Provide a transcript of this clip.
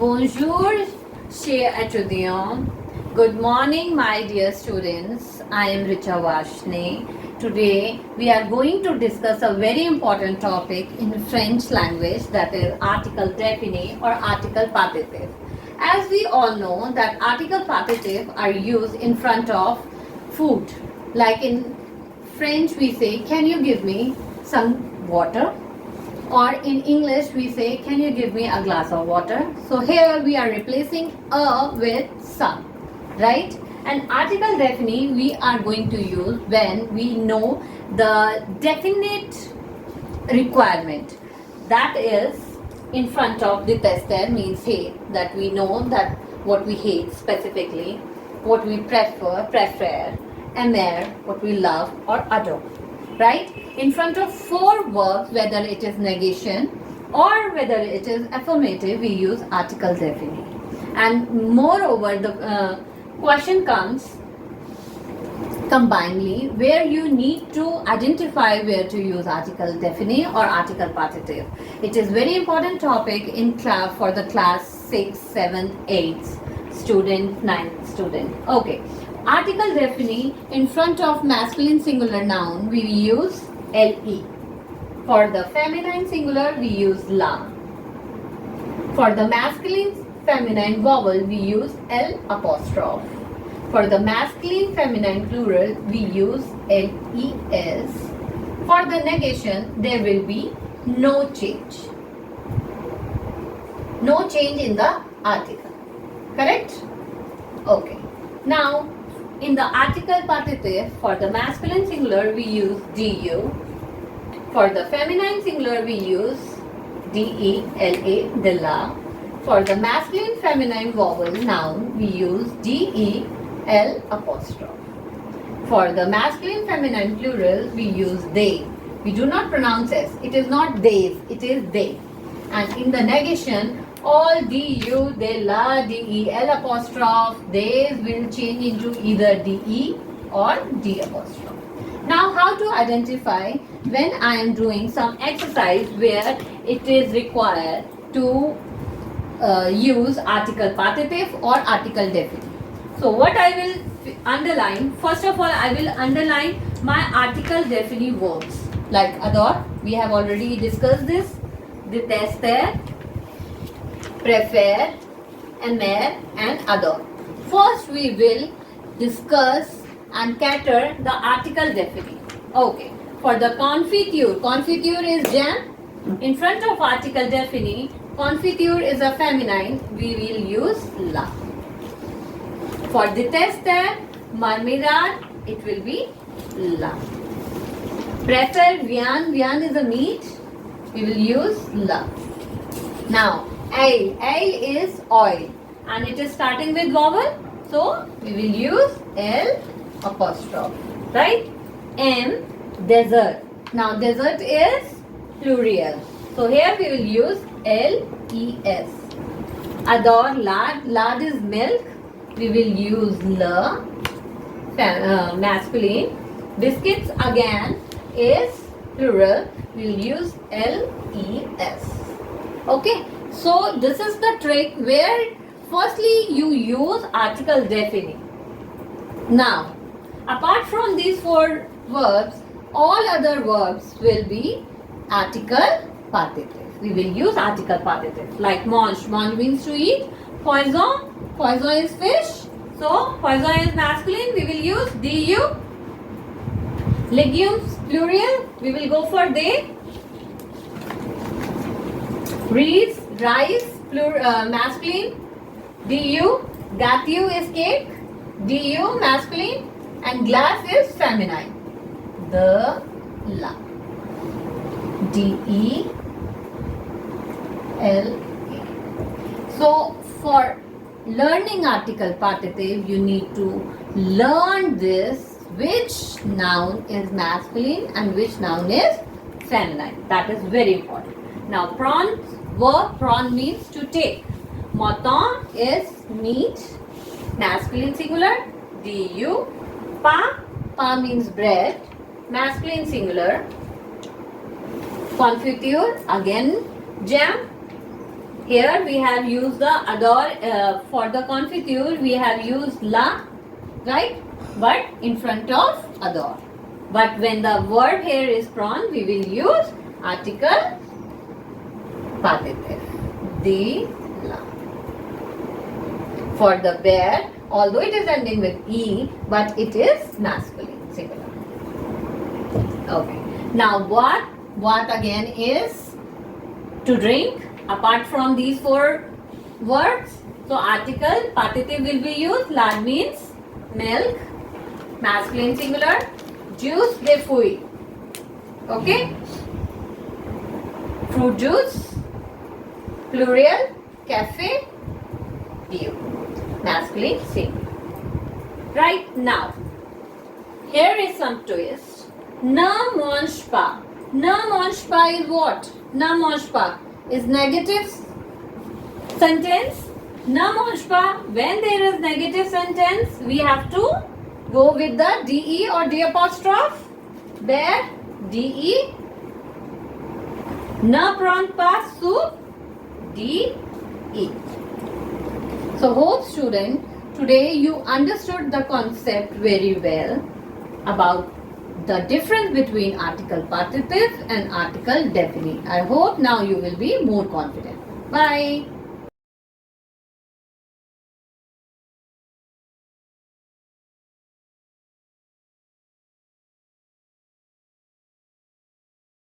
Bonjour, chers étudiants. Good morning, my dear students. I am Richa Vashne. Today, we are going to discuss a very important topic in French language, that is article défini or article partitif. As we all know that article partitif are used in front of food. Like in French, we say, "Can you give me some water?" Or in English we say, "Can you give me a glass of water?" So here we are replacing a with some, right? And article défini we are going to use when we know the definite requirement, that is in front of the tester, means hate, that we know that what we hate specifically, what we prefer, aimer, what we love or adore, right? In front of four verbs, whether it is negation or whether it is affirmative, we use article défini. And moreover, the question comes combinedly, where you need to identify where to use article défini or article partitif. It is very important topic in class for the class 6, 7, 8 student, 9th student. Okay. Article défini in front of masculine singular noun we use le. For the feminine singular we use la. For the masculine feminine vowel we use l apostrophe. For the masculine feminine plural we use les. For the negation there will be no change. No change in the article. Correct? Okay. Now, in the article partitif, for the masculine singular we use du. For the feminine singular we use dela, dela. For the masculine feminine vowel noun we use del apostrophe. For the masculine feminine plural we use they. We do not pronounce s. It is not theys, it is they. And in the negation, all du, de la, del apostrophe, they will change into either de or d apostrophe. Now, how to identify when I am doing some exercise where it is required to use article partitif or article défini. So, what I will underline, first of all, I will underline my article défini verbs. Like adore, we have already discussed this, détester, prefer, aimer and adore. First we will discuss and cater the article défini. Okay. For the confiture, confiture is jam. In front of article défini, confiture is a feminine, we will use la. For détester, marmelade, it will be la. Prefer, viand is a meat, we will use la. Now, ale is oil and it is starting with vowel, so we will use l apostrophe, right? M, desert. Now desert is plural, so here we will use les. Adore, lard is milk, we will use le, masculine. Biscuits again is plural, we will use les. Okay. So this is the trick where firstly you use article défini. Now, apart from these four verbs, all other verbs will be article partitif. We will use article partitif. Like mange, mange means to eat. Poisson, poisson is fish. So poisson is masculine, we will use du. Legumes, plural, we will go for they. Rice, masculine, du, gâteau is cake, du masculine and glass is feminine, the la, del. So for learning article partitif, you need to learn this, which noun is masculine and which noun is feminine. That is very important. Now prawn, verb prawn means to take. Mouton is meat, masculine singular, du. Pa means bread, masculine singular. Confiture, again jam, Here we have used the adore for the confiture. We have used la, right? But in front of adore. But when the verb here is prawn, we will use article partitive. The la. For the bear, although it is ending with e, but it is masculine, singular. Okay. Now what? What again is to drink. Apart from these four words, so article partitive will be used. Lard means milk, masculine singular. Juice de fruit. Okay. Fruit juice, plural, cafe, dew, masculine singular. Right now, here is some twist. Ne mange pas. Ne mange pas is what? Ne mange pas is negative sentence. Ne mange pas, when there is negative sentence, we have to go with the de or d apostrophe. Bear, de. Ne prend pas soup, de. So hope student, today you understood the concept very well about the difference between article partitive and article definite. I hope now you will be more confident. Bye.